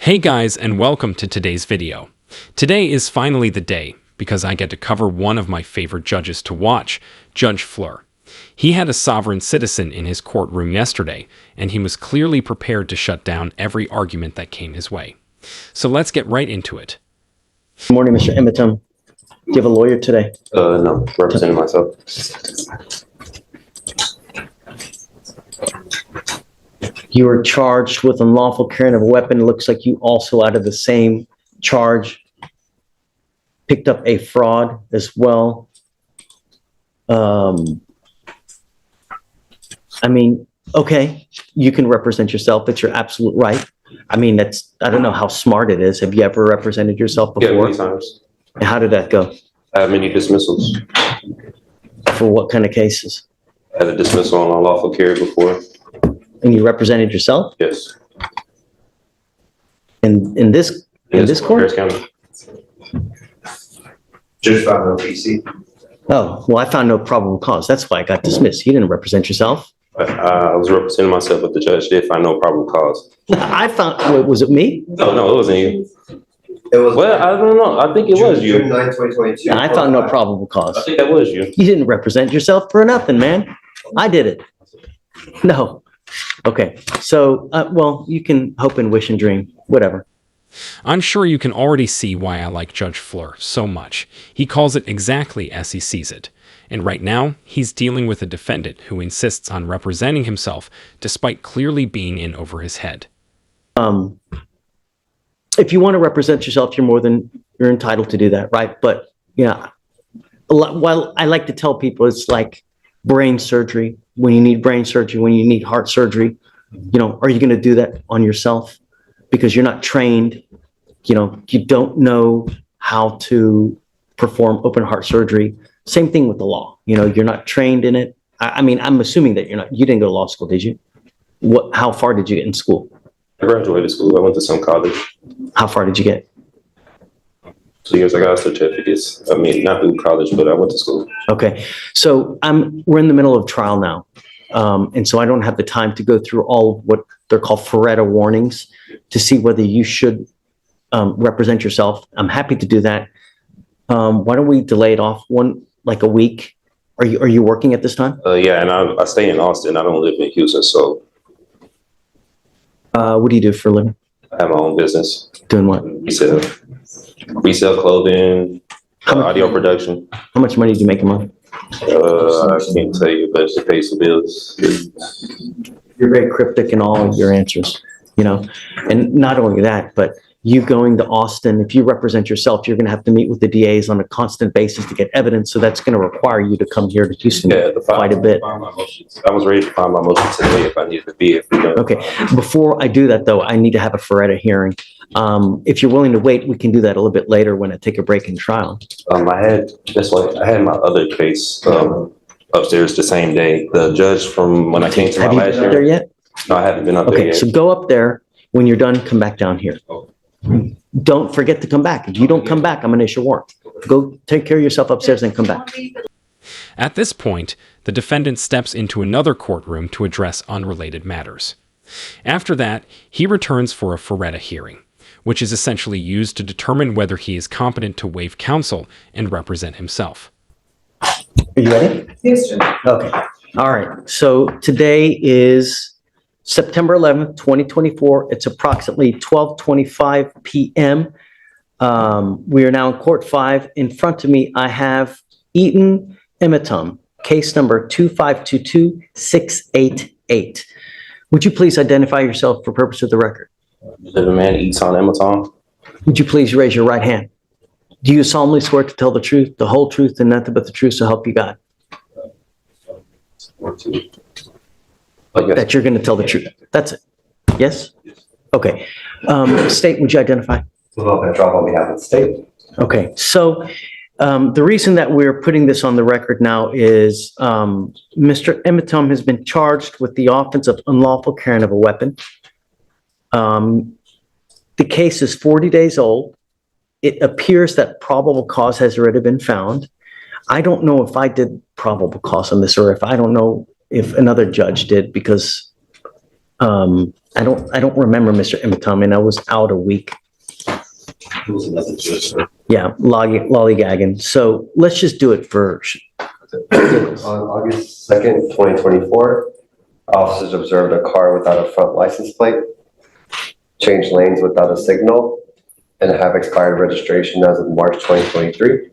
Hey guys, and welcome to today's video. Today is finally the day because I get to cover one of my favorite judges to watch, Judge Fleur. He had a sovereign citizen in his courtroom yesterday, and he was clearly prepared to shut down every argument that came his way. So let's get right into it. Good morning, Mr. Emmetum. Do you have a lawyer today? No, representing myself. You were charged with unlawful carrying of a weapon. It looks like you also, out of the same charge, picked up a fraud as well. Okay, you can represent yourself. It's your absolute right. I don't know how smart it is. Have you ever represented yourself Yeah, before? many times. And how did that go? I have many dismissals. For what kind of cases? I had a dismissal on unlawful carry before. And you represented yourself Yes. in this court? Harris County. Just found no PC. Oh, well, I found no probable cause. That's why I got dismissed. You didn't represent yourself. I was representing myself, but the judge did find no probable cause. Was it me? No, it wasn't you. It was. Well, I don't know. I think it was June you. 9, 2022. I found no probable I cause. think that was you. You didn't represent yourself for nothing, man. I did it. No. Okay. So, well, you can hope and wish and dream, whatever. I'm sure you can already see why I like Judge Fleur so much. He calls it exactly as he sees it. And right now, he's dealing with a defendant who insists on representing himself despite clearly being in over his head. If you want to represent yourself, you're entitled to do that, right? But yeah, well, I like to tell people it's like brain surgery. When you need brain surgery, when you need heart surgery, are you going to do that on yourself? Because you're not trained, you don't know how to perform open heart surgery. Same thing with the law. You're not trained in it. I'm assuming that you didn't go to law school, did you? How far did you get in school? I graduated school. I went to some college. How far did you get? 2 years I got certificates. Not through college, but I went to school. Okay. So we're in the middle of trial now. And so I don't have the time to go through all of what they're called Faretta warnings to see whether you should represent yourself. I'm happy to do that. Why don't we delay it off a week? Are you working at this time? Yeah, and I stay in Austin. I don't live in Houston, so What do you do for a living? I have my own business. Doing what? Resell clothing, audio production. How much money do you make a month? I can't tell you, but it pays the bills. You're very cryptic in all of your answers, and not only that, but you going to Austin, if you represent yourself, you're going to have to meet with the DAs on a constant basis to get evidence. So that's going to require you to come here to Houston quite a bit. I was ready to file my motion today if I needed to be. Okay. Before I do that, though, I need to have a Faretta hearing. If you're willing to wait, we can do that a little bit later when I take a break in trial. I had my other case upstairs the same day. The judge from when I came to my Have you last been up there yet? No, I haven't been up there Okay. yet. So go up there. When you're done, come back down here. Don't forget to come back. If you don't come back, I'm going to issue a warrant. Go take care of yourself upstairs and come back. At this point, the defendant steps into another courtroom to address unrelated matters. After that, he returns for a Faretta hearing, which is essentially used to determine whether he is competent to waive counsel and represent himself. Are you ready? Yes, sir. Okay. All right. So today is September 11th, 2024. It's approximately 12:25 p.m. We are now in Court 5. In front of me, I have Eaton Emmetum, case number 2522688. Would you please identify yourself for purpose of the record? The man eats on Amazon. Would you please raise your right hand? Do you solemnly swear to tell the truth, the whole truth, and nothing but the truth, so help you God? That you're going to tell the truth. That's it. Yes? Okay. State, would you identify? Petrov on behalf of the state. Okay. So the reason that we're putting this on the record now is Mr. Emmetum has been charged with the offense of unlawful carrying of a weapon. The case is 40 days old. It appears that probable cause has already been found. I don't know if I did probable cause on this, or if I don't know if another judge did, because I don't remember Mr. Emetamian. I was out a week. It was another judge, sir. Yeah, lollygagging. So let's just do it for On August 2nd, 2024, officers observed a car without a front license plate, changed lanes without a signal, and have expired registration as of March 2023.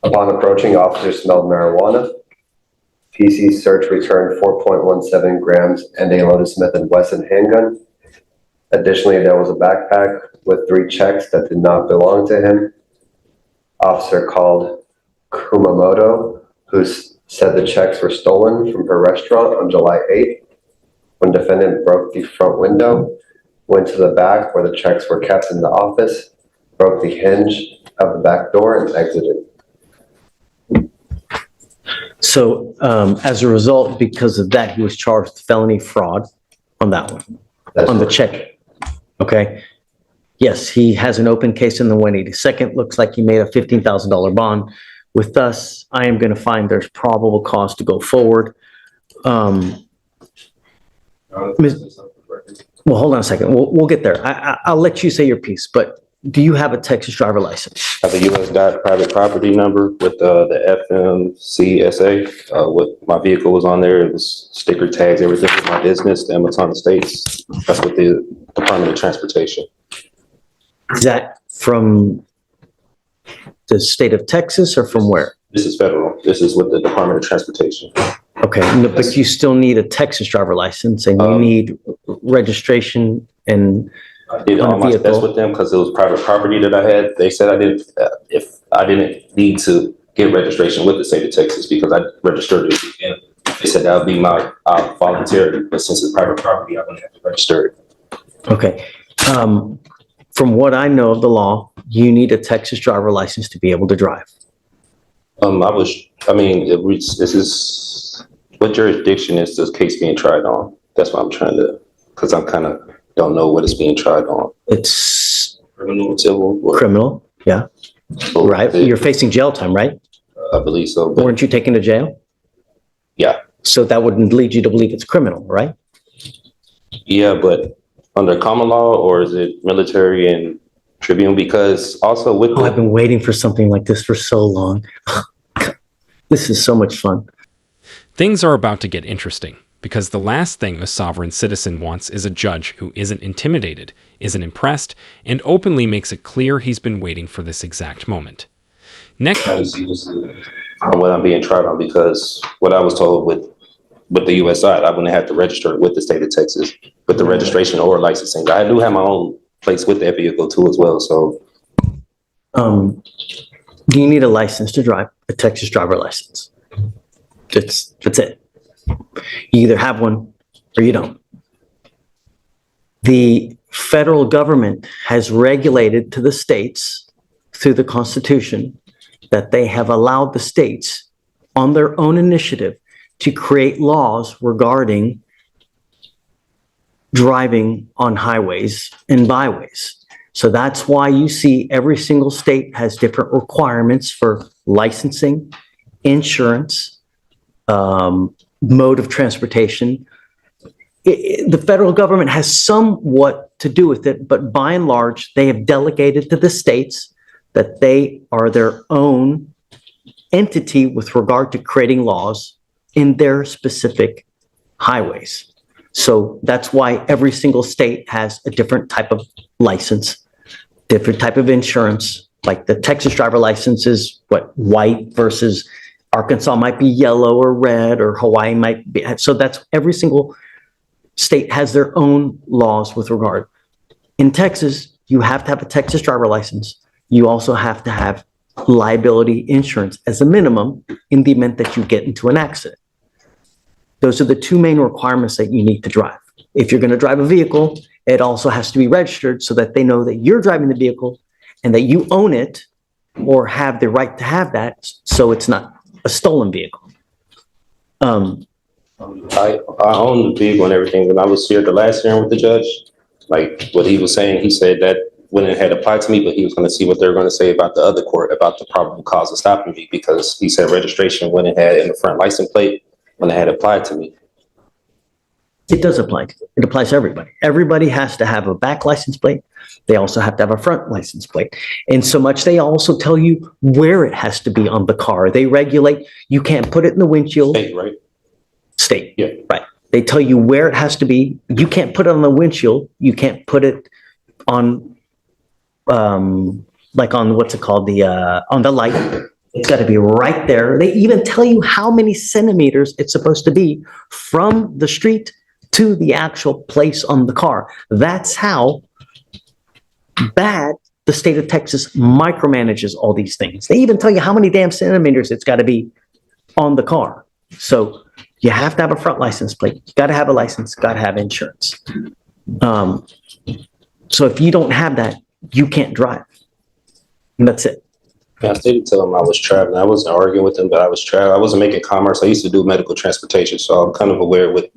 Upon approaching, officers smelled marijuana. PC search returned 4.17 grams and a Lotus Smith & Wesson handgun. Additionally, there was a backpack with 3 checks that did not belong to him. Officer called Kumamoto, who said the checks were stolen from her restaurant on July 8th. When defendant broke the front window, went to the back where the checks were kept in the office, broke the hinge of the back door and exited. So as a result, because of that, he was charged with felony fraud on that one, That's on the correct. check. Okay. Yes, he has an open case in the 182nd. Looks like he made a $15,000 bond. With us, I am going to find there's probable cause to go forward. Well, hold on a second. We'll get there. I'll let you say your piece, but do you have a Texas driver license? I have a U.S. private property number with the FMCSA. What my vehicle was on there, it was sticker tags, everything with my business, the Amazon States. That's with the Department of Transportation. Is that from the state of Texas or from where? This is federal. This is with the Department of Transportation. Okay, but you still need a Texas driver license and you need registration and I did On a all my vehicle. steps with them because it was private property that I had. They said I didn't, if I didn't need to get registration with the state of Texas because I registered it. And they said that would be my voluntary, but since it's private property, I wouldn't have to register it. okay. From what I know of the law, you need a Texas driver license to be able to drive. This is, what jurisdiction is this case being tried on? That's what I'm trying to, because I'm kind of, don't know what it's being tried on. It's Criminal, civil? Or criminal, yeah, both? right? You're facing jail time, right? I believe so, but Weren't you taken to jail? yeah. So that wouldn't lead you to believe it's criminal, right? Yeah, but under common law, or is it military and tribunal? Because also with Oh, I've been waiting for something like this for so long. This is so much fun. Things are about to get interesting, because the last thing a sovereign citizen wants is a judge who isn't intimidated, isn't impressed, and openly makes it clear he's been waiting for this exact moment. Next, trying to see what I'm being tried on, because what I was told with the U.S. side, I wouldn't have to register with the state of Texas with the registration or licensing. I do have my own place with that vehicle too as well. So Do you need a license to drive? A Texas driver license? That's it. You either have one or you don't. The federal government has regulated to the states through the Constitution that they have allowed the states on their own initiative to create laws regarding driving on highways and byways. So that's why you see every single state has different requirements for licensing, insurance, mode of transportation. The federal government has somewhat to do with it, but by and large, they have delegated to the states that they are their own entity with regard to creating laws in their specific highways. So that's why every single state has a different type of license, different type of insurance. Like the Texas driver license is white versus Arkansas might be yellow or red, or Hawaii might be. So that's every single state has their own laws with regard. In Texas, you have to have a Texas driver license. You also have to have liability insurance as a minimum in the event that you get into an accident. Those are the two main requirements that you need to drive. If you're going to drive a vehicle, it also has to be registered so that they know that you're driving the vehicle and that you own it or have the right to have that, so it's not a stolen vehicle. I own the vehicle and everything. When I was here the last hearing with the judge, like what he was saying, he said that when it had applied to me, but he was going to see what they were going to say about the other court, about the probable cause of stopping me, because he said registration when it had in the front license plate when it had applied to me. It does apply. It applies to everybody. Everybody has to have a back license plate. They also have to have a front license plate. And so much, they also tell you where it has to be on the car. They regulate, you can't put it in the windshield. State, right? State. Yeah. Right. They tell you where it has to be. You can't put it on the windshield. You can't put it on, like on, what's it called? On the light. It's got to be right there. They even tell you how many centimeters it's supposed to be from the street to the actual place on the car. That's how bad the state of Texas micromanages all these things. They even tell you how many damn centimeters it's got to be on the car. So you have to have a front license plate. You got to have a license, got to have insurance. So if you don't have that, you can't drive. And that's it. Yeah, I stated to him I was traveling. I wasn't arguing with him, but I was traveling. I wasn't making commerce. I used to do medical transportation, so I'm kind of aware with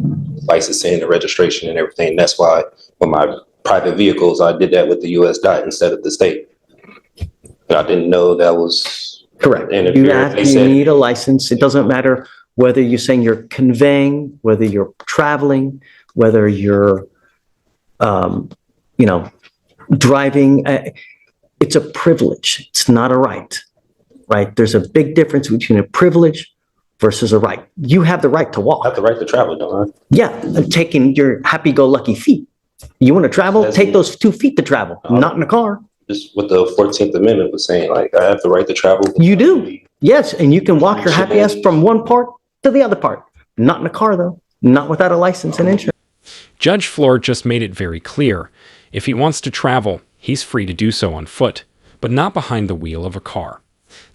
licensing and registration and everything. That's why with my private vehicles, I did that with the US DOT instead of the state. But I didn't know that was Correct. interference. You need a license. It doesn't matter whether you're saying you're conveying, whether you're traveling, whether you're, driving. It's a privilege. It's not a right, right? There's a big difference between a privilege versus a right. You have the right to walk. I have the right to travel, don't I? Yeah, taking your happy-go-lucky feet. You want to travel? Take those 2 feet to travel, not in a car. Just what the 14th Amendment was saying, like I have the right to travel. You do. Yes, and you can walk your happy ass from one part to the other part. Not in a car, though. Not without a license and insurance. Judge Floor just made it very clear. If he wants to travel, he's free to do so on foot, but not behind the wheel of a car.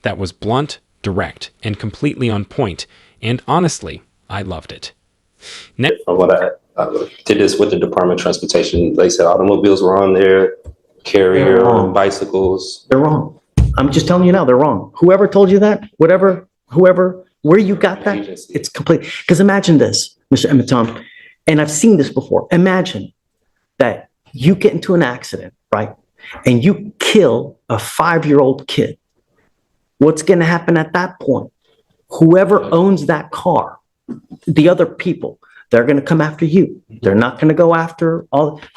That was blunt, direct, and completely on point, and honestly, I loved it. From what I did this with the Department of Transportation, they said automobiles were on there, carrier, bicycles. They're wrong. I'm just telling you now, they're wrong. Whoever told you that, whoever, where you got that, Agency. it's complete. Because imagine this, Mr. Emiton, and I've seen this before. Imagine that you get into an accident, right? And you kill a 5-year-old kid. What's going to happen at that point? Whoever owns that car, the other people, they're going to come after you. They're not going to go after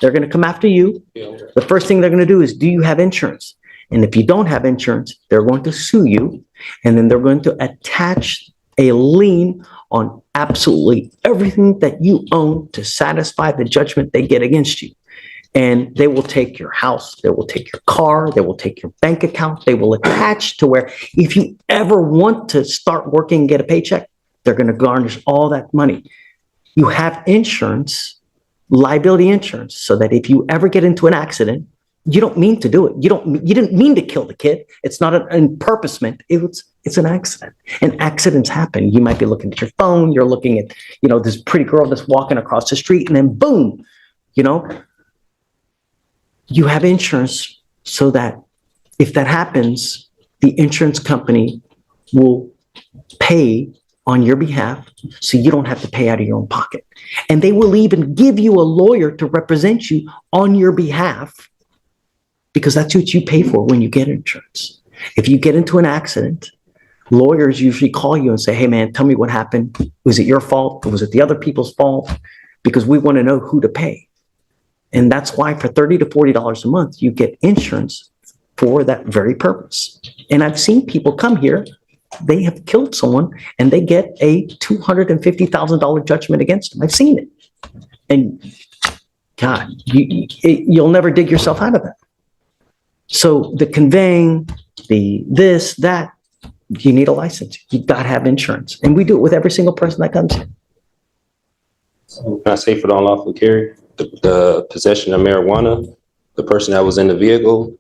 they're going to come after you. The first thing they're going to do is, do you have insurance? And if you don't have insurance, they're going to sue you. And then they're going to attach a lien on absolutely everything that you own to satisfy the judgment they get against you. And they will take your house, they will take your car, they will take your bank account, they will attach to where if you ever want to start working and get a paycheck, they're going to garnish all that money. You have insurance, liability insurance, so that if you ever get into an accident, you don't mean to do it. You didn't mean to kill the kid. It's not an imperposement. It's an accident. And accidents happen. You might be looking at your phone, you're looking at, this pretty girl that's walking across the street, and then boom, you have insurance so that if that happens, the insurance company will pay on your behalf so you don't have to pay out of your own pocket. And they will even give you a lawyer to represent you on your behalf because that's what you pay for when you get insurance. If you get into an accident, lawyers usually call you and say, hey man, tell me what happened. Was it your fault or was it the other people's fault? Because we want to know who to pay. And that's why for $30 to $40 a month, you get insurance for that very purpose. And I've seen people come here, they have killed someone and they get a $250,000 judgment against them. I've seen it. And God, you'll never dig yourself out of that. So the conveying, the this, that, you need a license. You've got to have insurance. And we do it with every single person that comes here. Can I say for the unlawful carry? The possession of marijuana, the person that was in the vehicle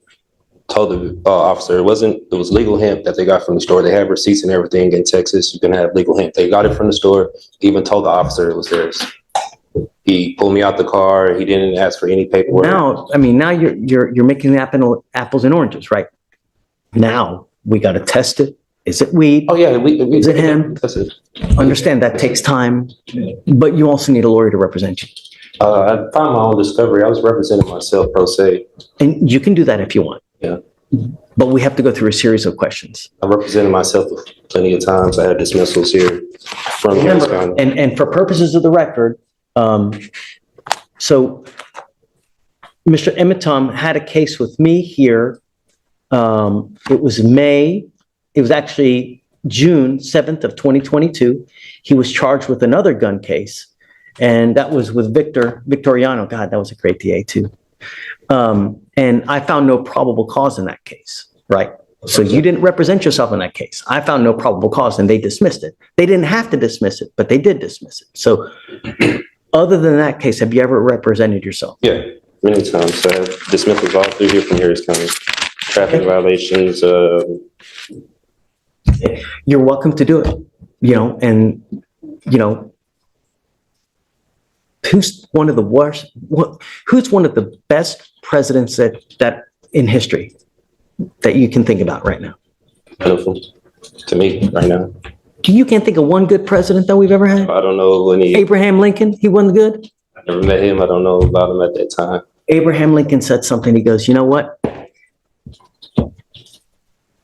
told the officer it was legal hemp that they got from the store. They have receipts and everything in Texas. You can have legal hemp. They got it from the store. He even told the officer it was theirs. He pulled me out the car. He didn't ask for any paperwork. Now you're making apples and oranges, right? Now we got to test it. Is it weed? Oh yeah, Is it hemp? That's it. Understand that takes time, but you also need a lawyer to represent you. I found my own discovery. I was representing myself pro se. And you can do that if you want. Yeah. But we have to go through a series of questions. I represented myself plenty of times. I had dismissals here from Harris County. And for purposes of the record, So Mr. Emitom had a case with me here. It was actually June 7th of 2022. He was charged with another gun case, and that was with Victoriano. God, that was a great DA too. And I found no probable cause in that case, right? So you didn't represent yourself in that case. I found no probable cause and they dismissed it. They didn't have to dismiss it, but they did dismiss it. So other than that case, have you ever represented yourself? Yeah, many times. Dismissals all through here from Harris County. Traffic violations, You're welcome to do it, and, who's one of the worst, who's one of the best presidents that in history that you can think about right now? pitiful to me right now. You can't think of one good president that we've ever had? I don't know any, Abraham Lincoln, he wasn't good? I never met him. I don't know about him at that time. Abraham Lincoln said something, he goes, you know what?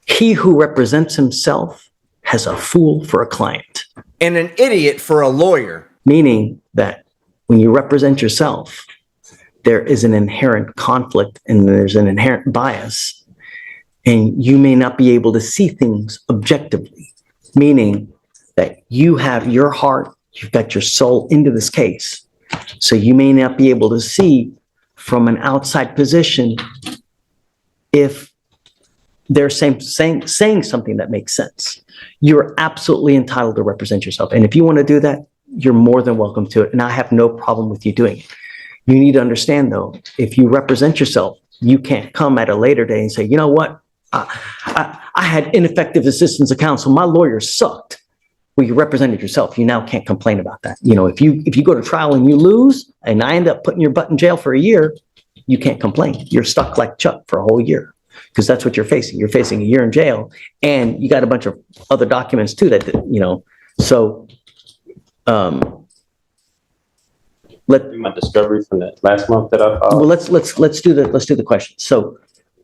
He who represents himself has a fool for a client. And an idiot for a lawyer. Meaning that when you represent yourself, there is an inherent conflict and there's an inherent bias, and you may not be able to see things objectively, meaning that you have your heart, you've got your soul into this case. So you may not be able to see from an outside position if they're saying something that makes sense. You're absolutely entitled to represent yourself. And if you want to do that, you're more than welcome to it. And I have no problem with you doing it. You need to understand, though, if you represent yourself, you can't come at a later day and say, you know what? I had ineffective assistance of counsel. My lawyer sucked. Well, you represented yourself. You now can't complain about that. If you go to trial and you lose and I end up putting your butt in jail for a year, you can't complain. You're stuck like Chuck for a whole year. Because that's what you're facing. You're facing a year in jail, and you got a bunch of other documents too So, My discovery from that last month that I filed. well, let's do the question. So,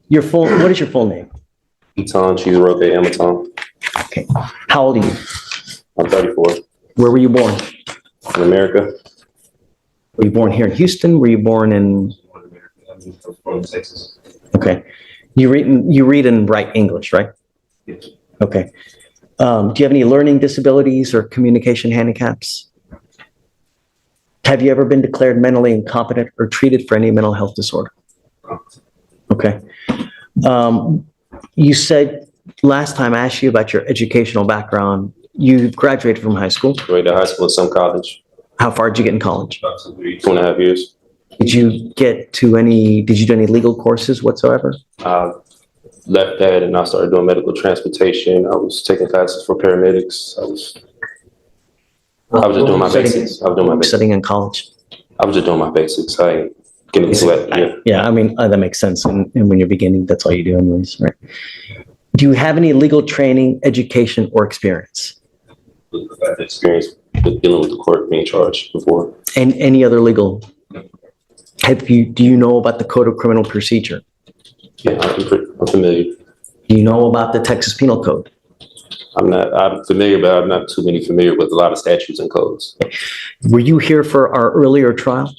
what is your full name? Eton, she's Roque Amaton. Okay. How old are you? I'm 34. Where were you born? In America. Were you born here in Houston? Were you born in? From Texas. Okay. You read and write English, right? Yes. Okay. Do you have any learning disabilities or communication handicaps? Have you ever been declared mentally incompetent or treated for any mental health disorder? Okay. You said last time I asked you about your educational background, you graduated from high school. Graduated high school and some college. How far did you get in college? About 2.5 years. Did you do any legal courses whatsoever? Left that and I started doing medical transportation. I was taking classes for paramedics. I was just doing my basics. Studying in college. I was just doing my basics. I ain't getting into it. Yeah, I mean, that makes sense. And when you're beginning, that's all you do anyways, right? Do you have any legal training, education, or experience? I've had experience with dealing with the court being charged before. And any other legal? Do you know about the Code of Criminal Procedure? Yeah, I'm familiar. Do you know about the Texas Penal Code? I'm familiar, but I'm not too familiar with a lot of statutes and codes. Were you here for our earlier trial?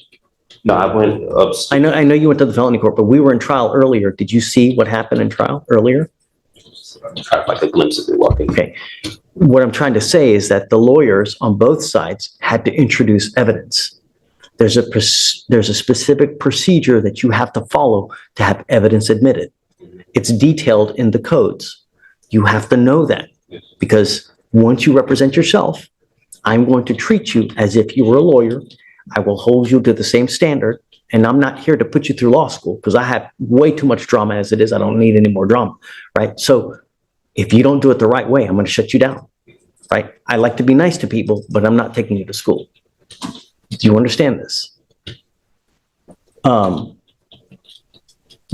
No, I went up. I know you went to the felony court, but we were in trial earlier. Did you see what happened in trial earlier? Like a glimpse of it walking. Okay. What I'm trying to say is that the lawyers on both sides had to introduce evidence. There's a specific procedure that you have to follow to have evidence admitted. It's detailed in the codes. You have to know that, because once you represent yourself, I'm going to treat you as if you were a lawyer. I will hold you to the same standard, and I'm not here to put you through law school because I have way too much drama as it is. I don't need any more drama, right? So if you don't do it the right way, I'm going to shut you down, right? I like to be nice to people, but I'm not taking you to school. Do you understand this? Do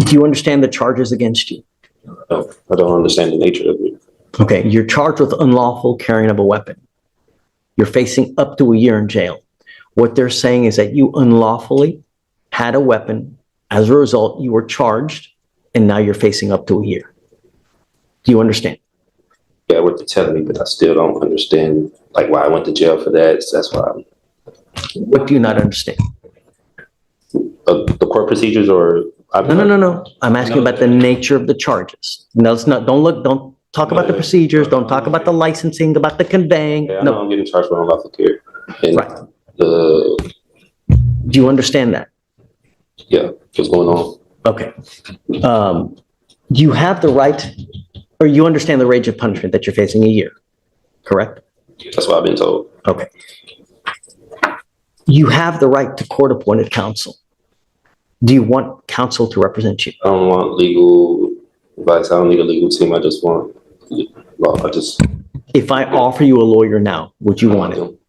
you understand the charges against you? No, I don't understand the nature of it. Okay, you're charged with unlawful carrying of a weapon. You're facing up to a year in jail. What they're saying is that you unlawfully had a weapon. As a result, you were charged, and now you're facing up to a year. Do you understand? Yeah, what they're telling me, but I still don't understand like why I went to jail for that. So that's why What do you not understand? The court procedures or? No. I'm asking about the nature of the charges. No, let's not, don't talk about the procedures, don't talk about the licensing, about the conveying. Yeah, I know No, I'm getting charged for unlawful care. And right. the, Do you understand that? yeah, what's going on? Okay. You have the right, or you understand the range of punishment that you're facing a year, correct? That's what I've been told. Okay. You have the right to court-appointed counsel. Do you want counsel to represent you? I don't want legal advice. I don't need a legal team. I just want law. If I offer you a lawyer now, would you want it?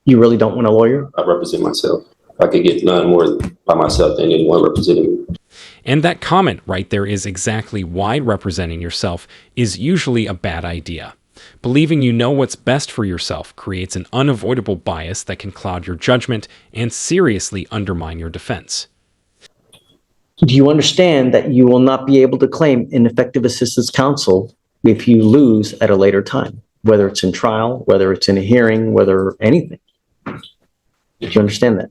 You really don't want a lawyer? I represent myself. I could get none more by myself than anyone representing me. And that comment right there is exactly why representing yourself is usually a bad idea. Believing you know what's best for yourself creates an unavoidable bias that can cloud your judgment and seriously undermine your defense. Do you understand that you will not be able to claim ineffective assistance counsel if you lose at a later time, whether it's in trial, whether it's in a hearing, whether anything? Do you understand that?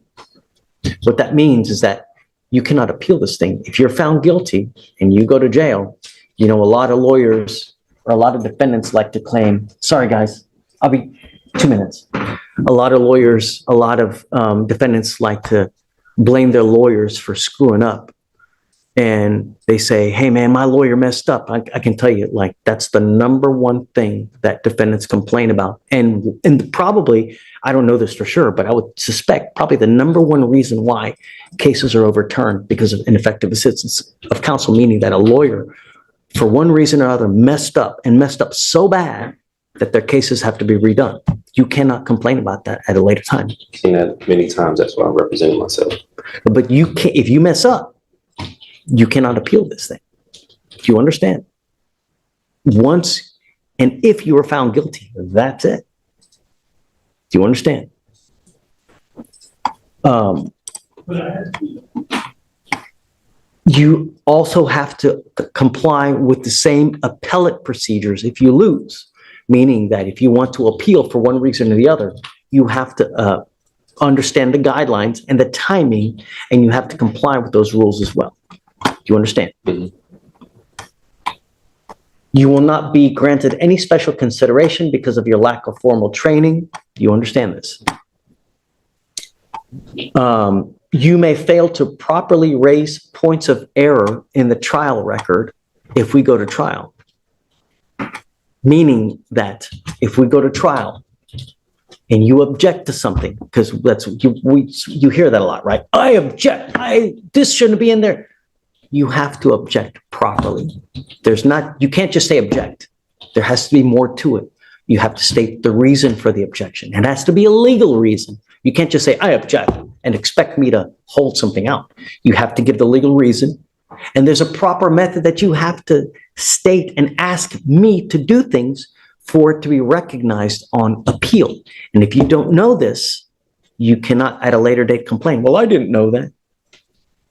What that means is that you cannot appeal this thing. If you're found guilty and you go to jail, you know, a lot of lawyers or a lot of defendants like to claim, sorry guys, I'll be 2 minutes. A lot of lawyers, a lot of defendants like to blame their lawyers for screwing up. And they say, hey man, my lawyer messed up. I can tell you, like, that's the number one thing that defendants complain about. And probably, I don't know this for sure, but I would suspect probably the number one reason why cases are overturned because of ineffective assistance of counsel, meaning that a lawyer, for one reason or other, messed up so bad that their cases have to be redone. You cannot complain about that at a later time. I've seen that many times. That's why I'm representing myself. But you can't, if you mess up, you cannot appeal this thing. Do you understand? Once, and if you are found guilty, that's it. Do you understand? You also have to comply with the same appellate procedures if you lose, meaning that if you want to appeal for one reason or the other, you have to understand the guidelines and the timing, and you have to comply with those rules as well. Do you understand? Mm-hmm. You will not be granted any special consideration because of your lack of formal training. Do you understand this? You may fail to properly raise points of error in the trial record if we go to trial. Meaning that if we go to trial and you object to something, because you hear that a lot, right? I object. This shouldn't be in there. You have to object properly. You can't just say object. There has to be more to it. You have to state the reason for the objection. It has to be a legal reason. You can't just say, I object, and expect me to hold something out. You have to give the legal reason. And there's a proper method that you have to state and ask me to do things for it to be recognized on appeal. And if you don't know this, you cannot at a later date complain. Well, I didn't know that.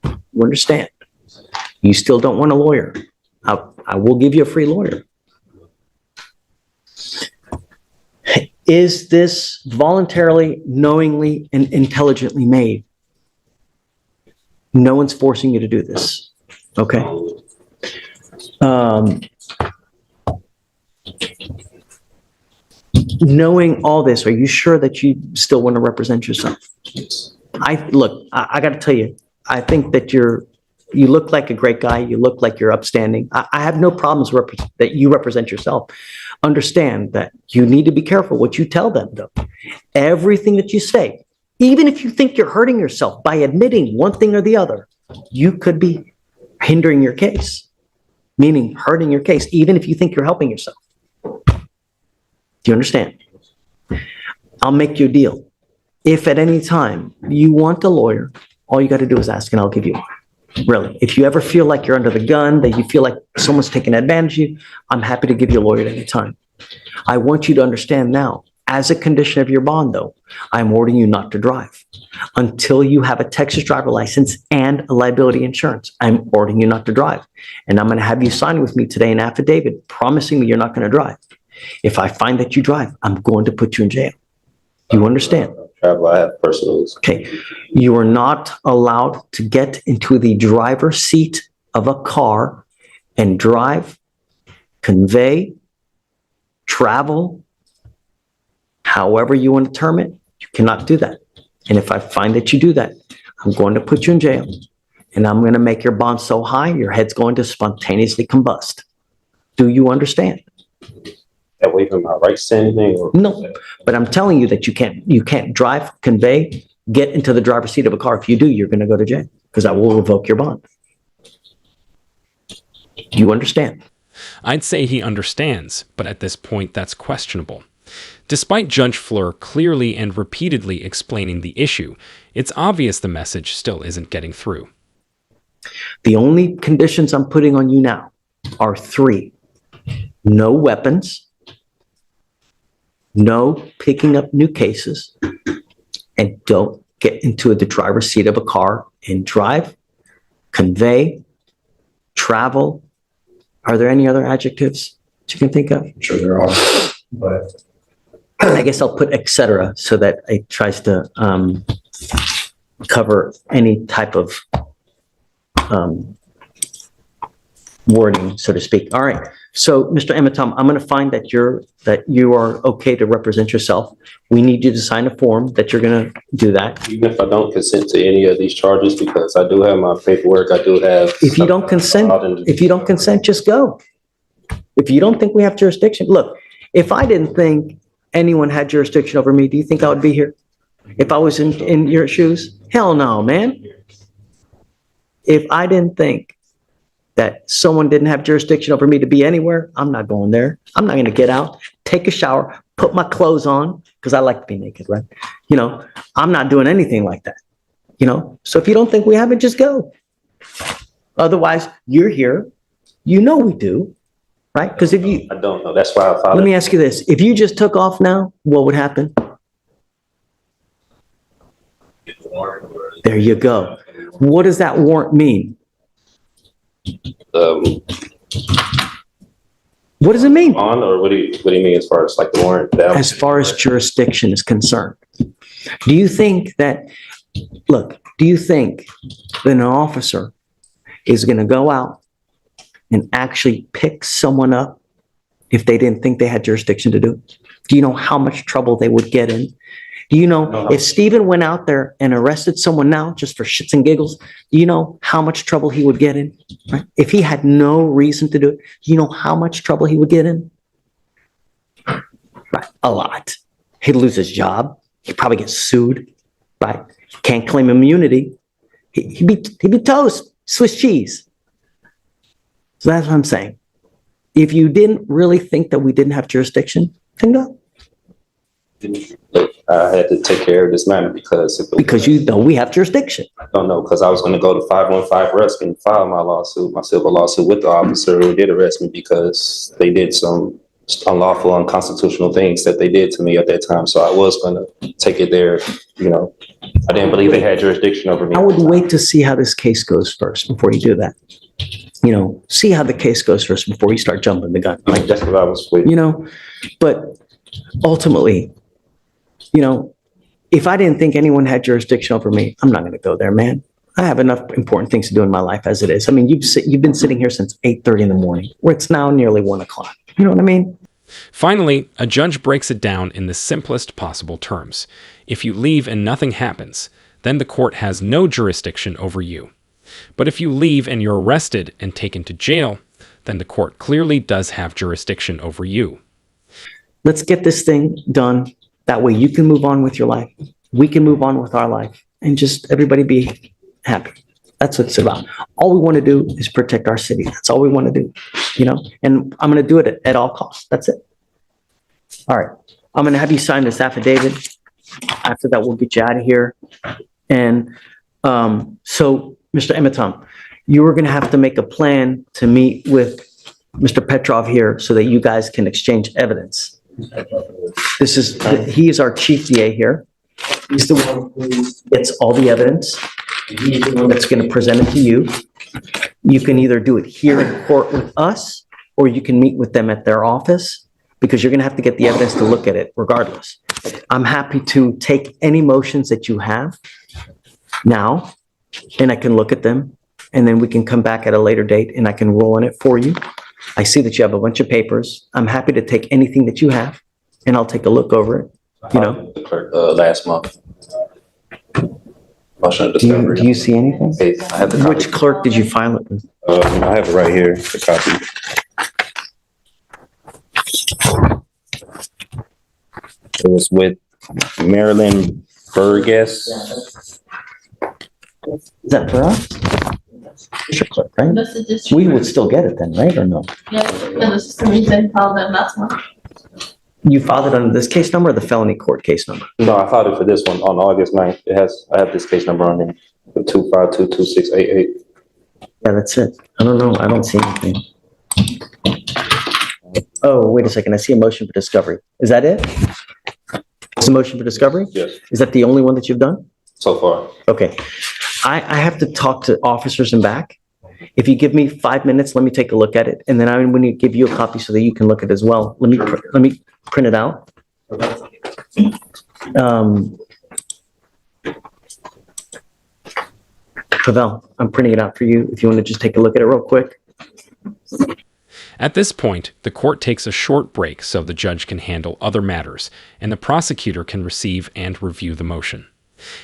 You understand? You still don't want a lawyer. I will give you a free lawyer. Is this voluntarily, knowingly, and intelligently made? No one's forcing you to do this. Okay. Knowing all this, are you sure that you still want to represent yourself? I got to tell you, I think that you look like a great guy. You look like you're upstanding. I have no problems that you represent yourself. Understand that you need to be careful what you tell them, though. Everything that you say, even if you think you're hurting yourself by admitting one thing or the other, you could be hindering your case, meaning hurting your case, even if you think you're helping yourself. Do you understand? I'll make you a deal. If at any time you want a lawyer, all you got to do is ask and I'll give you one. Really. If you ever feel like you're under the gun, that you feel like someone's taking advantage of you, I'm happy to give you a lawyer at any time. I want you to understand now, as a condition of your bond, though, I'm ordering you not to drive until you have a Texas driver license and a liability insurance. I'm ordering you not to drive. And I'm going to have you sign with me today an affidavit promising me you're not going to drive. If I find that you drive, I'm going to put you in jail. Do you understand? travel. I have personals. Okay. You are not allowed to get into the driver's seat of a car and drive, convey, travel, however you want to term it. You cannot do that. And if I find that you do that, I'm going to put you in jail. And I'm going to make your bond so high, your head's going to spontaneously combust. Do you understand? That waiver my rights to anything? Or No, but I'm telling you that you can't drive, convey, get into the driver's seat of a car. If you do, you're going to go to jail because I will revoke your bond. Do you understand? I'd say he understands, but at this point that's questionable. Despite Judge Fleur clearly and repeatedly explaining the issue, it's obvious the message still isn't getting through. The only conditions I'm putting on you now are 3. No weapons, no picking up new cases, and don't get into the driver's seat of a car and drive, convey, travel. Are there any other adjectives that you can think of? Sure there are, but I guess I'll put et cetera so that it tries to cover any type of wording, so to speak. All right. So, Mr. Ematom, I'm going to find that you are okay to represent yourself. We need you to sign a form that you're going to do that. even if I don't consent to any of these charges, because I do have my paperwork, I do have. If you don't consent, just go. If you don't think we have jurisdiction, look, if I didn't think anyone had jurisdiction over me, do you think I would be here? If I was in your shoes? Hell no, man. If I didn't think that someone didn't have jurisdiction over me to be anywhere, I'm not going there. I'm not going to get out, take a shower, put my clothes on, because I like to be naked, right? I'm not doing anything like that. So if you don't think we have it, just go. Otherwise, you're here. We do, right? Because if you, I don't know. That's why I filed. let me ask you this. If you just took off now, what would happen? There you go. What does that warrant mean? What does it mean? On, or what do you mean as far as like the warrant? As far as jurisdiction is concerned, do you think that an officer is going to go out and actually pick someone up if they didn't think they had jurisdiction to do it? Do you know how much trouble they would get in? Do you know if Stephen went out there and arrested someone now just for shits and giggles, do you know how much trouble he would get in? Right? If he had no reason to do it, do you know how much trouble he would get in? Right. A lot. He'd lose his job. He'd probably get sued. Right. Can't claim immunity. He'd be toast. Swiss cheese. So that's what I'm saying. If you didn't really think that we didn't have jurisdiction, then go. I had to take care of this matter because we have jurisdiction. I don't know, because I was going to go to 515 Rusk and file my civil lawsuit with the officer who did arrest me because they did some unlawful, unconstitutional things that they did to me at that time. So I was going to take it there. I didn't believe they had jurisdiction over me. I would wait to see how this case goes first before you do that. See how the case goes first before you start jumping the gun. Like that's what I was waiting. But ultimately, if I didn't think anyone had jurisdiction over me, I'm not going to go there, man. I have enough important things to do in my life as it is. I mean, you've been sitting here since 8:30 in the morning, where it's now nearly 1 o'clock. You know what I mean? Finally, a judge breaks it down in the simplest possible terms. If you leave and nothing happens, then the court has no jurisdiction over you. But if you leave and you're arrested and taken to jail, then the court clearly does have jurisdiction over you. Let's get this thing done. That way you can move on with your life. We can move on with our life and just everybody be happy. That's what it's about. All we want to do is protect our city. That's all we want to do, and I'm going to do it at all costs. That's it. All right. I'm going to have you sign this affidavit. After that, we'll get you out of here. And so, Mr. Ematom, you are going to have to make a plan to meet with Mr. Petrov here so that you guys can exchange evidence. He is our chief DA here. He's the one who gets all the evidence. He's the one that's going to present it to you. You can either do it here in court with us, or you can meet with them at their office, because you're going to have to get the evidence to look at it regardless. I'm happy to take any motions that you have now, and I can look at them, and then we can come back at a later date and I can roll on it for you. I see that you have a bunch of papers. I'm happy to take anything that you have, and I'll take a look over it. You know, The clerk, last month. Motion of do you, discovery. do you see anything? Hey, I have the copy. Which clerk did you file it with? I have it right here, the copy. It was with Marilyn Burgess. Is that for us? District clerk, right? This is just. We would still get it then, right, or no? Yeah, this is the reason called them, that's one. You filed it under this case number or the felony court case number? No, I filed it for this one on August 9th. I have this case number on there, 2522688. Yeah, that's it. I don't know. I don't see anything. Oh, wait a second. I see a motion for discovery. Is that it? It's a motion for discovery? Yes, Is that the only one that you've done? so far. Okay. I have to talk to officers and back. If you give me 5 minutes, let me take a look at it. And then I'm going to give you a copy so that you can look at it as well. Let me print it out. Pavel, I'm printing it out for you. If you want to just take a look at it real quick. At this point, the court takes a short break so the judge can handle other matters and the prosecutor can receive and review the motion.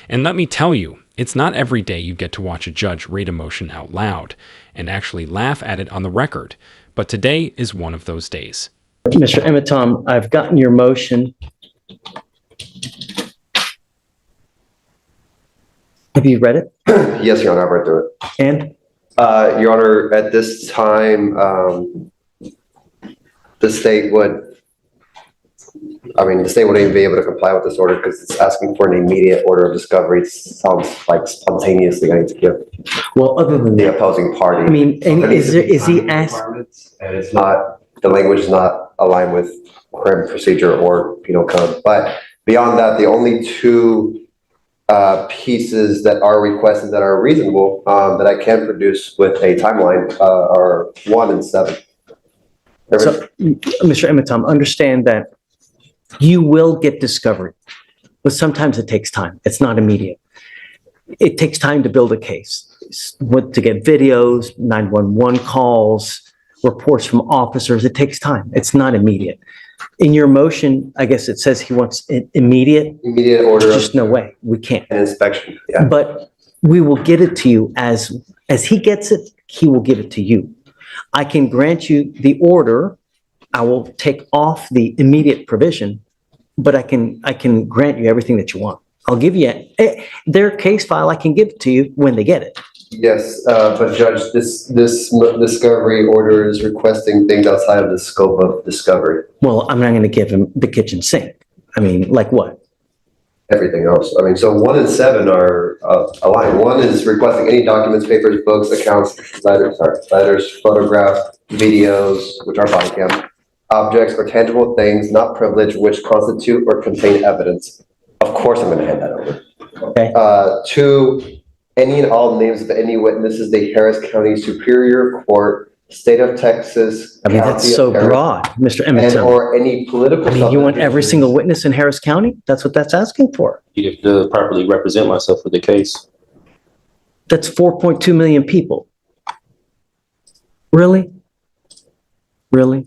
And let me tell you, it's not every day you get to watch a judge read a motion out loud and actually laugh at it on the record, but today is one of those days. Mr. Emitom, I've gotten your motion. Have you read it? Yes, Your Honor, I've read through it. And Your Honor, at this time, the state wouldn't even be able to comply with this order because it's asking for an immediate order of discovery. It sounds like spontaneously going to give well, other than the that, opposing party. I mean, and is he asked? And it's not, the language is not aligned with criminal procedure or penal code. But beyond that, the only two pieces that are requested that are reasonable that I can produce with a timeline are 1 and 7. So, Mr. Emitom, understand that you will get discovery, but sometimes it takes time. It's not immediate. It takes time to build a case, to get videos, 911 calls, reports from officers. It takes time. It's not immediate. In your motion, I guess it says he wants it immediate. Immediate order Just of no way. We can't. an inspection. Yeah. But we will get it to you as he gets it, he will give it to you. I can grant you the order. I will take off the immediate provision, but I can grant you everything that you want. I'll give you their case file. I can give it to you when they get it. Yes, but Judge, this discovery order is requesting things outside of the scope of discovery. Well, I'm not going to give him the kitchen sink. I mean, like what? Everything else. I mean, so 1 and 7 are aligned. 1 is requesting any documents, papers, books, accounts, letters, photographs, videos, which are body cam, objects or tangible things not privileged which constitute or contain evidence. Of course, I'm going to hand that over. Okay. 2, any and all names of any witnesses, the Harris County Superior Court, State of Texas. I mean, that's County of so Harris, broad, Mr. And Emmett. or any political. I mean, you want every subdivisions. single witness in Harris County? That's what that's asking for. You have to properly represent myself for the case. That's 4.2 million people. Really? Really?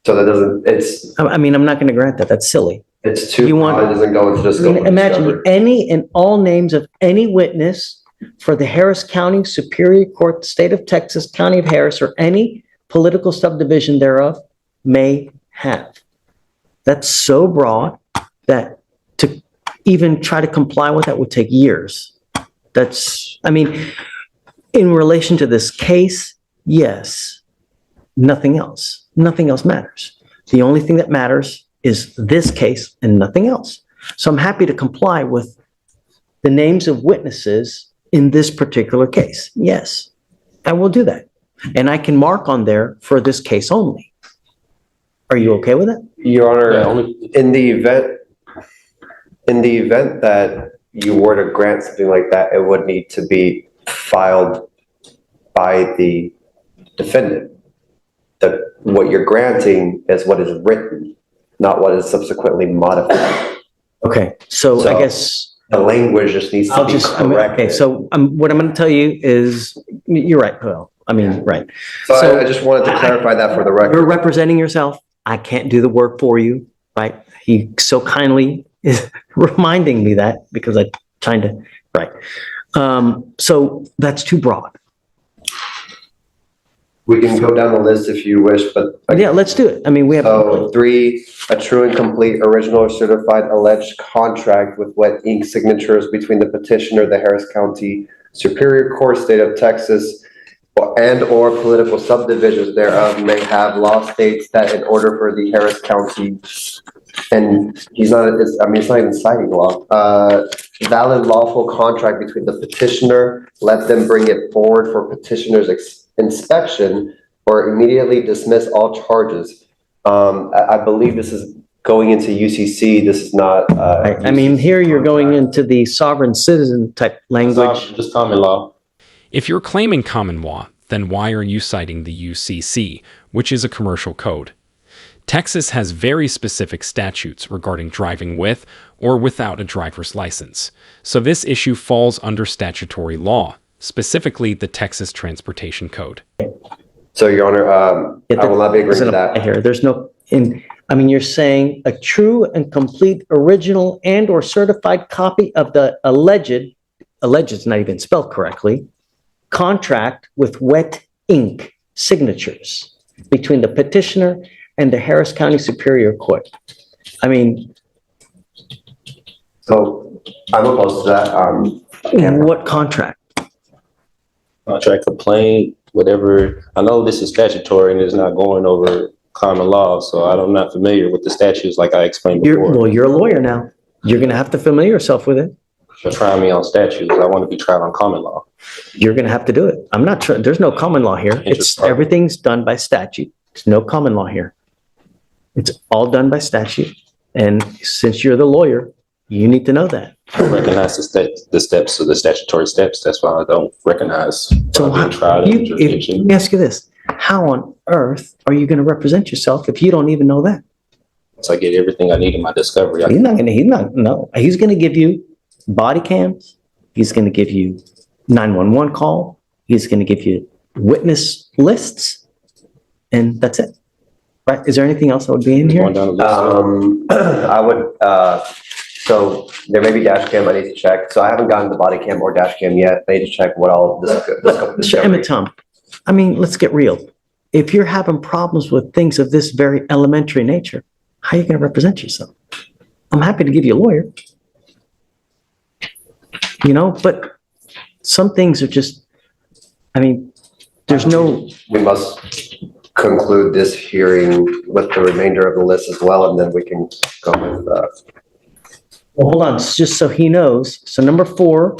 So that doesn't, I mean, I'm not going to grant that. That's silly. it's too, You want- broad. It doesn't go into just. I mean, imagine any and all names of any witness for the Harris County Superior Court, State of Texas, County of Harris, or any political subdivision thereof may have. That's so broad that to even try to comply with that would take years. That's, I mean, in relation to this case, yes, nothing else. Nothing else matters. The only thing that matters is this case and nothing else. So I'm happy to comply with the names of witnesses in this particular case. Yes, I will do that. And I can mark on there for this case only. Are you okay with that? Your Honor, Yeah, only, in the event that you were to grant something like that, it would need to be filed by the defendant. What you're granting is what is written, not what is subsequently modified. Okay, so I So- guess The language just needs to I'll be just, okay, corrected. so what I'm going to tell you is, you're right, Paul. I mean, right. So so- I just wanted to clarify that for the You're record. representing yourself. I can't do the work for you, right? He so kindly is reminding me that because I'm trying to, right. So that's too broad. We can go down the list if you wish, but. Yeah, let's do it. I mean, we have. So 3, a true and complete original or certified alleged contract with wet ink signatures between the petitioner, the Harris County Superior Court, State of Texas, and/or political subdivisions thereof may have law states that in order for the Harris County, and it's not even citing law, valid lawful contract between the petitioner, let them bring it forward for petitioner's inspection or immediately dismiss all charges. I believe this is going into UCC. This is not. I mean, here you're going into the sovereign citizen type language. Just common law. If you're claiming common law, then why are you citing the UCC, which is a commercial code? Texas has very specific statutes regarding driving with or without a driver's license, so this issue falls under statutory law, specifically the Texas Transportation Code. So, Your Honor, I will not be agreeing to that. Here, there's no, you're saying a true and complete original and or certified copy of the alleged is not even spelled correctly, contract with wet ink signatures between the petitioner and the Harris County Superior Court. I mean, So I'm opposed to that. what contract? Contract complaint, whatever. I know this is statutory and it's not going over common law, so I'm not familiar with the statutes like I explained before. You're a lawyer now. You're going to have to familiar yourself with it. You're trying me on statutes. I want to be tried on common law. You're going to have to do it. I'm not sure. There's no common law here. Everything's done by statute. There's no common law here. It's all done by statute. And since you're the lawyer, you need to know that. I recognize the steps of the statutory steps. That's why I don't recognize So being tried in jurisdiction. let me ask you this. How on earth are you going to represent yourself if you don't even know that? Once I get everything I need in my discovery, He's going to give you body cams. He's going to give you 911 call. He's going to give you witness lists. And that's it. Right? Is there anything else that would be in here? going down the list. I would, so there may be dash cam I need to check. So I haven't gotten the body cam or dash cam yet. I need to check what all this. Mr. Emmett Tom, let's get real. If you're having problems with things of this very elementary nature, how are you going to represent yourself? I'm happy to give you a lawyer. But some things are just, there's no. We must conclude this hearing with the remainder of the list as well, and then we can go with, Well, hold on, just so he knows. So number 4,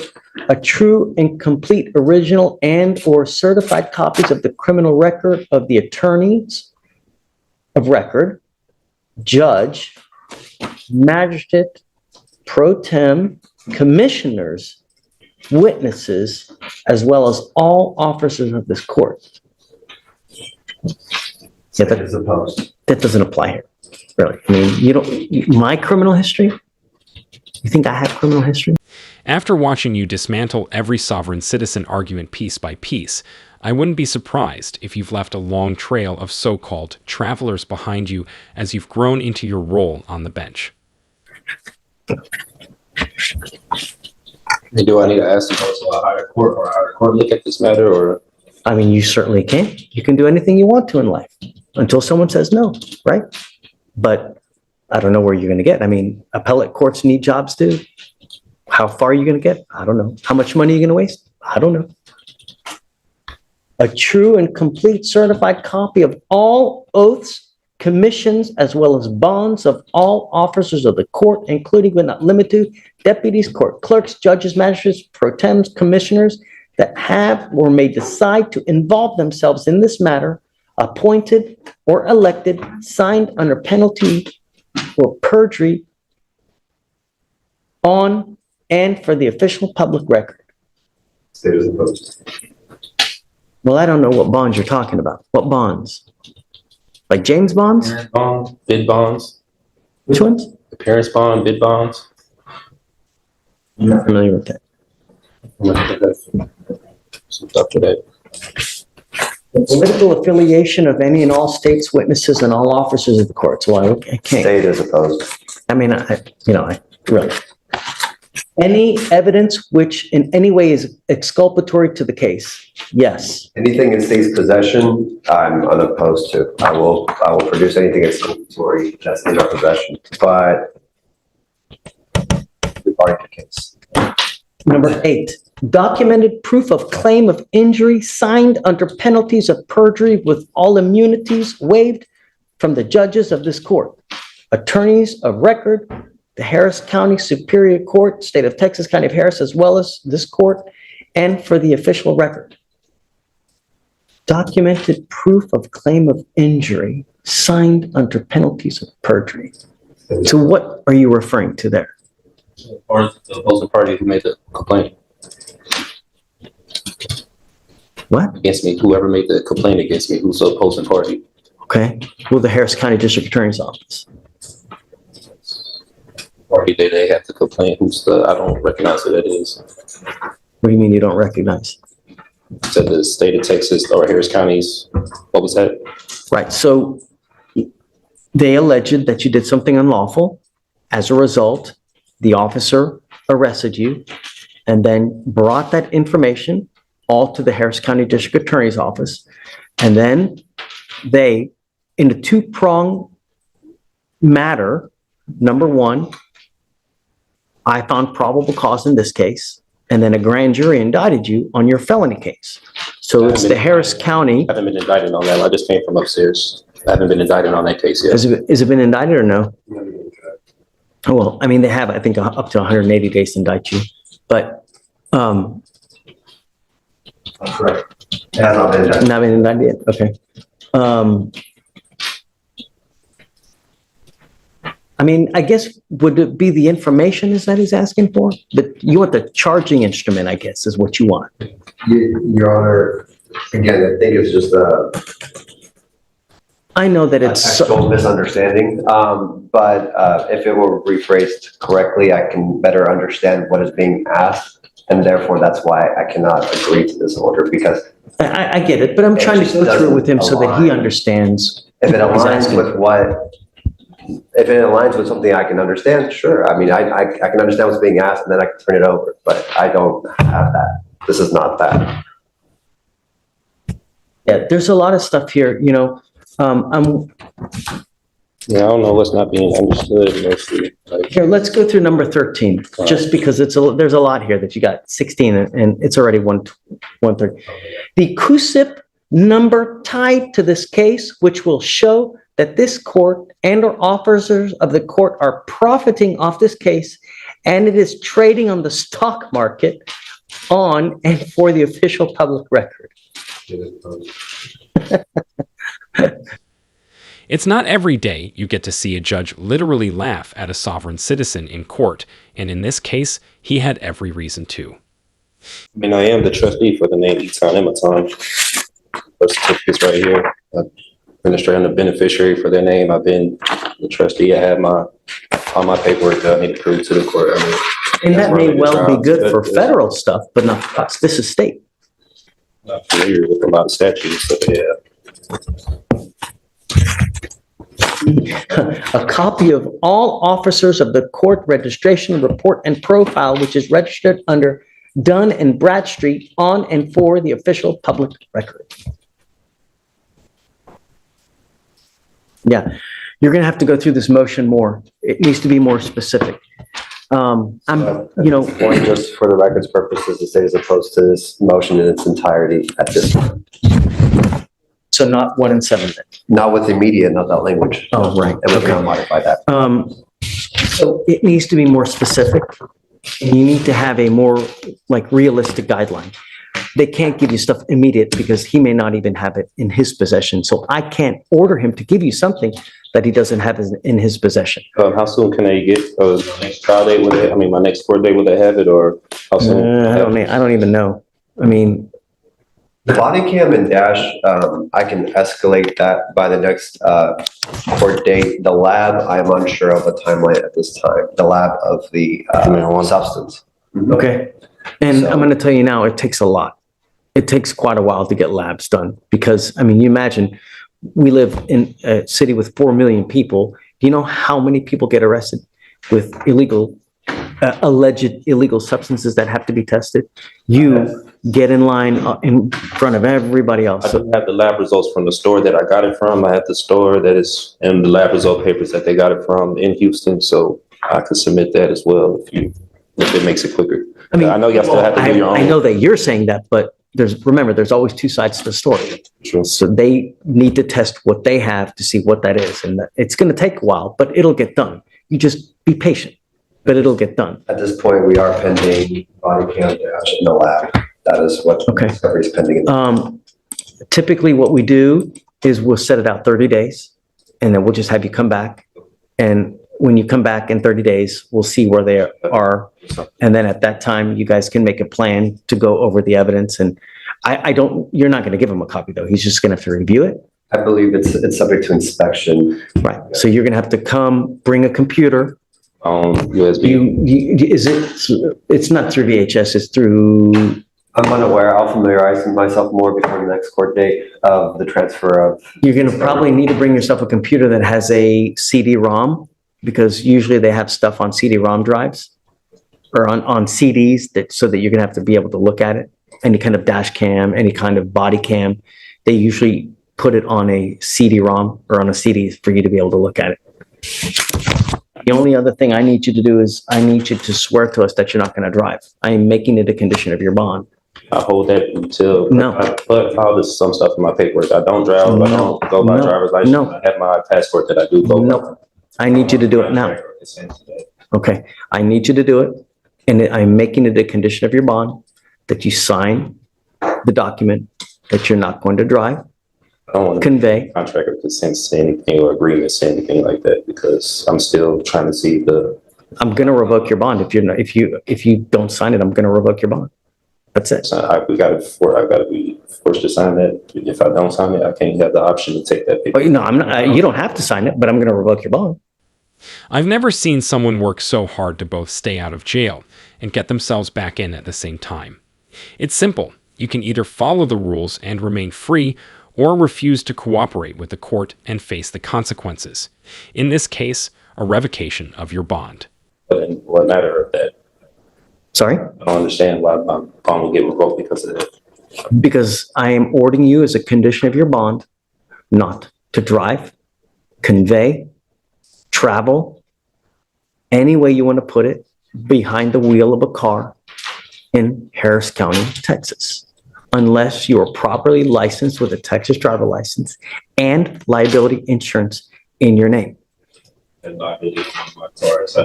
a true and complete original and or certified copies of the criminal record of the attorneys of record, judge, magistrate, pro tem, commissioners, witnesses, as well as all officers of this court. Yeah, that is opposed. that doesn't apply here, really. My criminal history? You think I have criminal history? After watching you dismantle every sovereign citizen argument piece by piece, I wouldn't be surprised if you've left a long trail of so-called travelers behind you as you've grown into your role on the bench. Do I need to ask to go to a higher court or a higher court look at this matter, or? You certainly can. You can do anything you want to in life until someone says no, right? But I don't know where you're going to get. Appellate courts need jobs too. How far are you going to get? I don't know. How much money are you going to waste? I don't know. A true and complete certified copy of all oaths, commissions, as well as bonds of all officers of the court, including but not limited to deputies, court clerks, judges, magistrates, pro tems, commissioners that have or may decide to involve themselves in this matter, appointed or elected, signed under penalty or perjury on and for the official public record. State is opposed. Well, I don't know what bonds you're talking about. What bonds? Like James bonds? Appearance bond, bid bonds, Which ones? appearance bond, bid bonds. I'm not familiar with that. After that. The political affiliation of any and all states, witnesses, and all officers of the court. So I can't, State is opposed. I mean, I really. Any evidence which in any way is exculpatory to the case? Yes. Anything in state's possession, I'm unopposed to. I will produce anything exculpatory that's in our possession, but regarding the case. Number 8, documented proof of claim of injury signed under penalties of perjury with all immunities waived from the judges of this court, attorneys of record, the Harris County Superior Court, State of Texas, County of Harris, as well as this court, and for the official record. Documented proof of claim of injury signed under penalties of perjury. So what are you referring to there? Or the opposing party who made the complaint What? against me, whoever made the complaint against me, who's the opposing party. Okay. Well, the Harris County District Attorney's Office. Party that they have to complain, who's the, I don't recognize who that is. What do you mean you don't recognize? Said the state of Texas or Harris County's, what was that? Right. So they alleged that you did something unlawful. As a result, the officer arrested you and then brought that information all to the Harris County District Attorney's Office. And then they, in a two-pronged matter, number one, I found probable cause in this case, and then a grand jury indicted you on your felony case. So it's the Harris County. I haven't been indicted on that. I just came from upstairs. I haven't been indicted on that case yet. Has it been indicted or no? Oh, well, I mean, they have, I think, up to 180 days to indict you, but Correct. It has not been done. not been indicted yet. Okay. I mean, I guess, would it be the information is that he's asking for? But you want the charging instrument, I guess, is what you want. Your Honor, again, I think it's just I know that a it's, textual misunderstanding, but if it were rephrased correctly, I can better understand what is being asked. And therefore, that's why I cannot agree to this order, because I get it, but I'm trying to go through it with him so that he understands. if it what he's aligns asking. with if it aligns with something I can understand, sure. I mean, I can understand what's being asked and then I can turn it over, but I don't have that. This is not that. Yeah, there's a lot of stuff here, you know, Yeah, I don't know what's not being understood mostly. Like, here, let's go through number 13, just because there's a lot here that you got 16 and it's already 130. The CUSIP number tied to this case, which will show that this court and or officers of the court are profiting off this case, and it is trading on the stock market on and for the official public record. It's not every day you get to see a judge literally laugh at a sovereign citizen in court, and in this case, he had every reason to. I mean, I am the trustee for the name Eton Ematon. Birth certificate's right here. Administrator, I'm the beneficiary for their name. I've been the trustee. I have all my paperwork that I need to prove to the court. I mean, And that may well be good for federal stuff, but not for us. This is state. Not familiar with a lot of statutes, so yeah. A copy of all officers of the court registration report and profile, which is registered under Dunn and Bradstreet on and for the official public record. Yeah, you're going to have to go through this motion more. It needs to be more specific. Point, just for the record's purposes, the state is opposed to this motion in its entirety at this time. So not 1 and 7 then. Not with immediate, not that language. Oh, right. And we cannot modify that. So it needs to be more specific. And you need to have a more like realistic guideline. They can't give you stuff immediate because he may not even have it in his possession. So I can't order him to give you something that he doesn't have in his possession. How soon can I get my next trial date? My next court date, will they have it, or how soon? I don't even know. I mean, The body cam and dash, I can escalate that by the next court date. The lab, I am unsure of a timeline at this time. The lab of the substance. Okay. And So- I'm going to tell you now, it takes a lot. It takes quite a while to get labs done because, I mean, you imagine we live in a city with 4 million people. Do you know how many people get arrested with alleged illegal substances that have to be tested? You get in line in front of everybody else. I do have the lab results from the store that I got it from. I have the store that is, and the lab result papers that they got it from in Houston, so I could submit that as well if it makes it quicker. I mean, I know you still have to do your own. I know that you're saying that, but remember, there's always two sides to the story. True. So they need to test what they have to see what that is. And it's going to take a while, but it'll get done. You just be patient, but it'll get done. At this point, we are pending body cam dash in the lab. That is what Okay. discovery is pending. Typically what we do is we'll set it out 30 days and then we'll just have you come back. And when you come back in 30 days, we'll see where they are. And then at that time, you guys can make a plan to go over the evidence. And you're not going to give him a copy though. He's just going to have to review it. I believe it's subject to inspection. Right. So you're going to have to come, bring a computer. USB. It's not through VHS, it's through, I'm unaware. I'll familiarize myself more before the next court date of the transfer of. you're going to probably need to bring yourself a computer that has a CD-ROM because usually they have stuff on CD-ROM drives or on CDs so that you're going to have to be able to look at it. Any kind of dash cam, any kind of body cam, they usually put it on a CD-ROM or on a CD for you to be able to look at it. The only other thing I need you to do is I need you to swear to us that you're not going to drive. I am making it a condition of your bond. I hold that until. No. I put all this, some stuff in my paperwork. I don't drive. I don't go by No. driver's license. No. I have my passport that I do go by. No. I need you to do it now. Okay, I need you to do it, and I'm making it a condition of your bond that you sign the document that you're not going to drive, I don't want to convey. contract to say anything or agreement, say anything like that, because I'm still trying to see I'm going to revoke your bond if you're not, if you don't sign it. I'm going to revoke your bond. That's it. I've got to be forced to sign that. If I don't sign it, I can't have the option to take that paper. No, I'm not. You don't have to sign it, but I'm going to revoke your bond. I've never seen someone work so hard to both stay out of jail and get themselves back in at the same time. It's simple. You can either follow the rules and remain free, or refuse to cooperate with the court and face the consequences. In this case, a revocation of your bond. But in what matter of that? Sorry? I don't understand why my bond will get revoked because of that. Because I am ordering you as a condition of your bond not to drive, convey, travel, any way you want to put it, behind the wheel of a car in Harris County, Texas, unless you are properly licensed with a Texas driver license and liability insurance in your name. And I really want my cars. I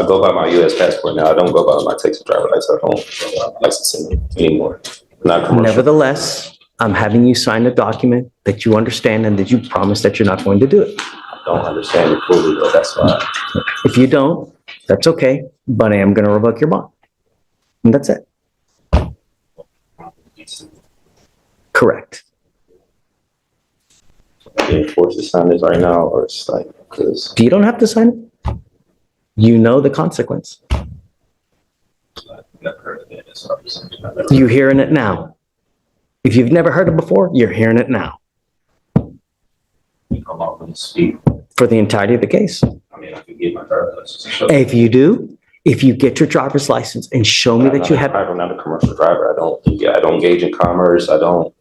go by my U.S. passport now. I don't go by my Texas driver license. I don't go by my license anymore. Not commercial. Nevertheless, I'm having you sign a document that you understand and that you promise that you're not going to do it. I don't understand it fully, but that's why. If you don't, that's okay, but I am going to revoke your bond. And that's it. Correct. Being forced to sign this right now, or it's like, because You don't have to sign it. You know the consequence. I've never heard of it. So I've never- You're hearing it now. If you've never heard it before, you're hearing it now Come up and speak. for the entirety of the case. I mean, I could get my driver's license. to show- If you do, if you get your driver's license and show me that you have, I'm not a commercial driver. I don't engage in commerce. I don't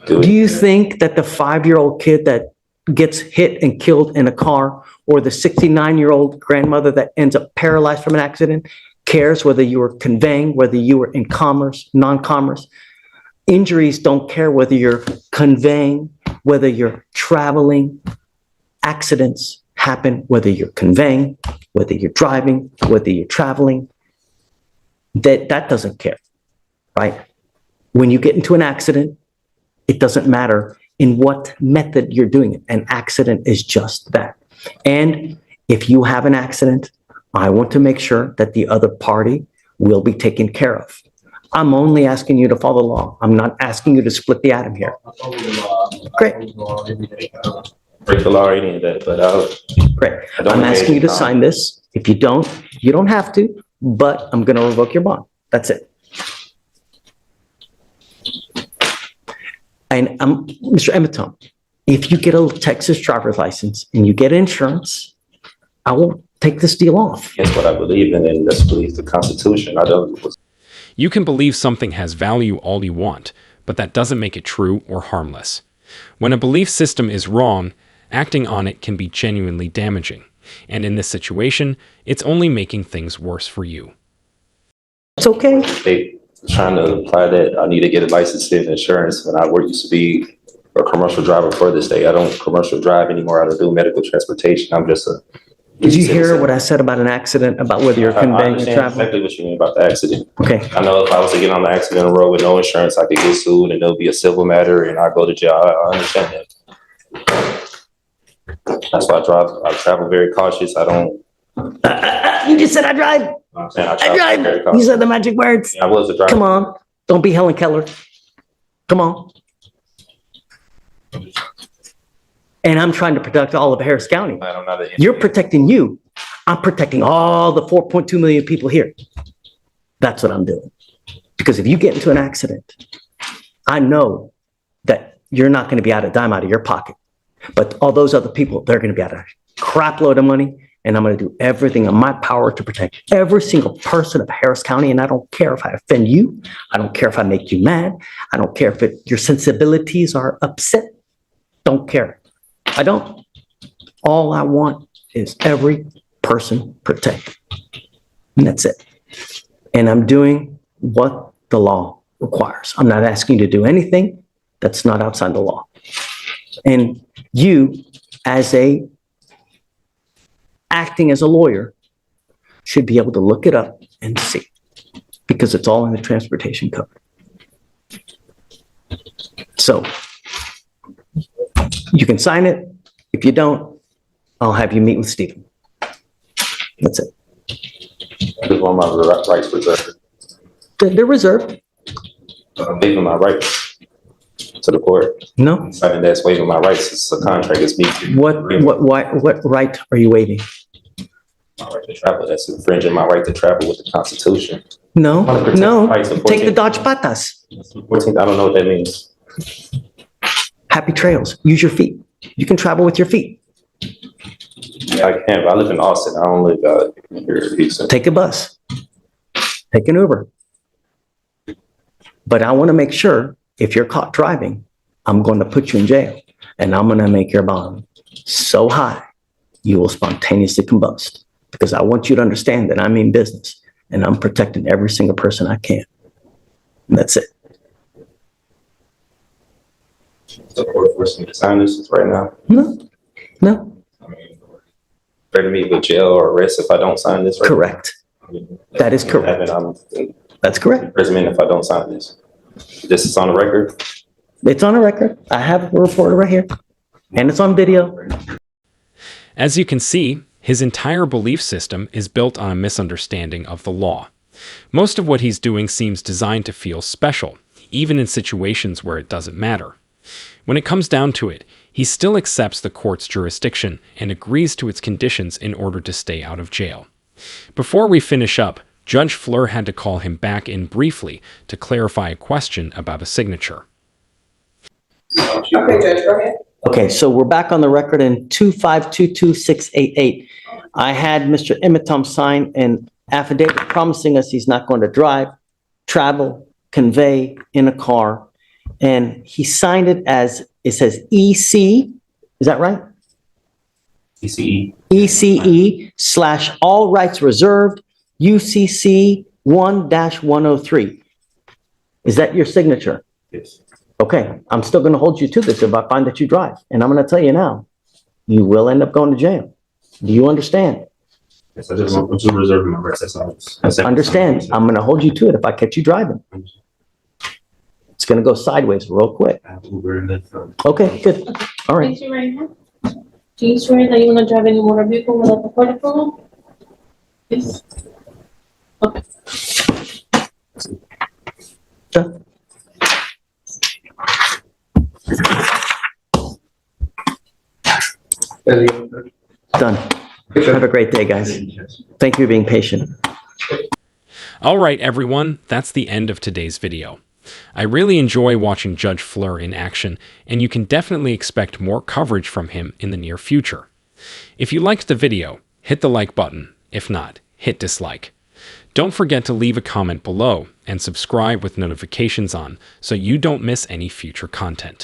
do it. do you think that the 5-year-old kid that gets hit and killed in a car or the 69-year-old grandmother that ends up paralyzed from an accident cares whether you were conveying, whether you were in commerce, non-commerce? Injuries don't care whether you're conveying, whether you're traveling. Accidents happen whether you're conveying, whether you're driving, whether you're traveling. That doesn't care, right? When you get into an accident, it doesn't matter in what method you're doing it. An accident is just that. And if you have an accident, I want to make sure that the other party will be taken care of. I'm only asking you to follow the law. I'm not asking you to split the atom here. Great. Break the law or any of that, but Great. I don't I'm engage asking you in to commerce. sign this. If you don't have to, but I'm going to revoke your bond. That's it. And Mr. Emeton, if you get a Texas driver's license and you get insurance, I will take this deal off. That's what I believe in, and let's believe the Constitution. I don't. You can believe something has value all you want, but that doesn't make it true or harmless. When a belief system is wrong, acting on it can be genuinely damaging. And in this situation, it's only making things worse for you. It's okay. They trying to apply that I need to get a license and insurance when I used to be a commercial driver for this state. I don't commercial drive anymore. I don't do medical transportation. I'm just a. Did you hear what I said about an accident, about whether you're I conveying or understand traveling? exactly what you mean about the accident. Okay. I know if I was to get on the accident road with no insurance, I could get sued and it'll be a civil matter and I go to jail. I understand that. That's why I travel very cautious. I don't. You just said I drive. I'm saying I I travel very drive. You cautious. said the magic words. I was a driver. Come on. Don't be Helen Keller. Come on. And I'm trying to protect all of Harris County. I'm not an You're protecting you. I'm protecting all the 4.2 million people here. That's what I'm doing. Because if you get into an accident, I know that you're not going to be out a dime out of your pocket. But all those other people, they're going to be out a crap load of money. And I'm going to do everything in my power to protect every single person of Harris County. And I don't care if I offend you. I don't care if I make you mad. I don't care if your sensibilities are upset. Don't care. I don't. All I want is every person protected. And that's it. And I'm doing what the law requires. I'm not asking you to do anything that's not outside the law. And you, acting as a lawyer, should be able to look it up and see, because it's all in the transportation code. So you can sign it. If you don't, I'll have you meet with Stephen. That's it. I just want my rights reserved. They're reserved. I'm waiving my rights to the court. No. Signing that's waiving my rights. It's a contract. It's me. What right are you waiving? My right to travel. That's infringing my right to travel with the Constitution. No, I wanna protect no. the rights of Take the 14 Dodge Patas. 14th, I don't know what that means. Happy trails. Use your feet. You can travel with your feet. Yeah, I can, but I live in Austin. I don't live here in Houston. Take a bus. Take an Uber. But I want to make sure if you're caught driving, I'm going to put you in jail and I'm going to make your bond so high you will spontaneously combust, because I want you to understand that I mean business and I'm protecting every single person I can. And that's it. The court forcing me to sign this right now. No, I mean, threaten me with jail or arrest if I don't sign this. Right correct. now. That is correct. I'm in That's correct. imprisonment if I don't sign this. This is on the record. It's on a record. I have a reporter right here and it's on video. As you can see, his entire belief system is built on a misunderstanding of the law. Most of what he's doing seems designed to feel special, even in situations where it doesn't matter. When it comes down to it, he still accepts the court's jurisdiction and agrees to its conditions in order to stay out of jail. Before we finish up, Judge Fleur had to call him back in briefly to clarify a question about a signature. Okay, Judge, go ahead. Okay, so we're back on the record in 2522688. I had Mr. Emitom sign an affidavit promising us he's not going to drive, travel, convey in a car. And he signed it as, it says EC, is that right? ECE. ECE / all rights reserved, UCC 1-103. Is that your signature? Yes. Okay, I'm still going to hold you to this if I find that you drive. And I'm going to tell you now, you will end up going to jail. Do you understand? Yes, I just want to reserve my rights. That's all. Understand, I'm going to hold you to it if I catch you driving. It's going to go sideways real quick. Okay, good. All right. Raise your right hand. Do you swear that you're not drive any motor vehicle without the court approval? Yes. Okay. Done. Done. Have a great day, guys. Thank you for being patient. All right, everyone, that's the end of today's video. I really enjoy watching Judge Fleur in action, and you can definitely expect more coverage from him in the near future. If you liked the video, hit the like button. If not, hit dislike. Don't forget to leave a comment below and subscribe with notifications on so you don't miss any future content.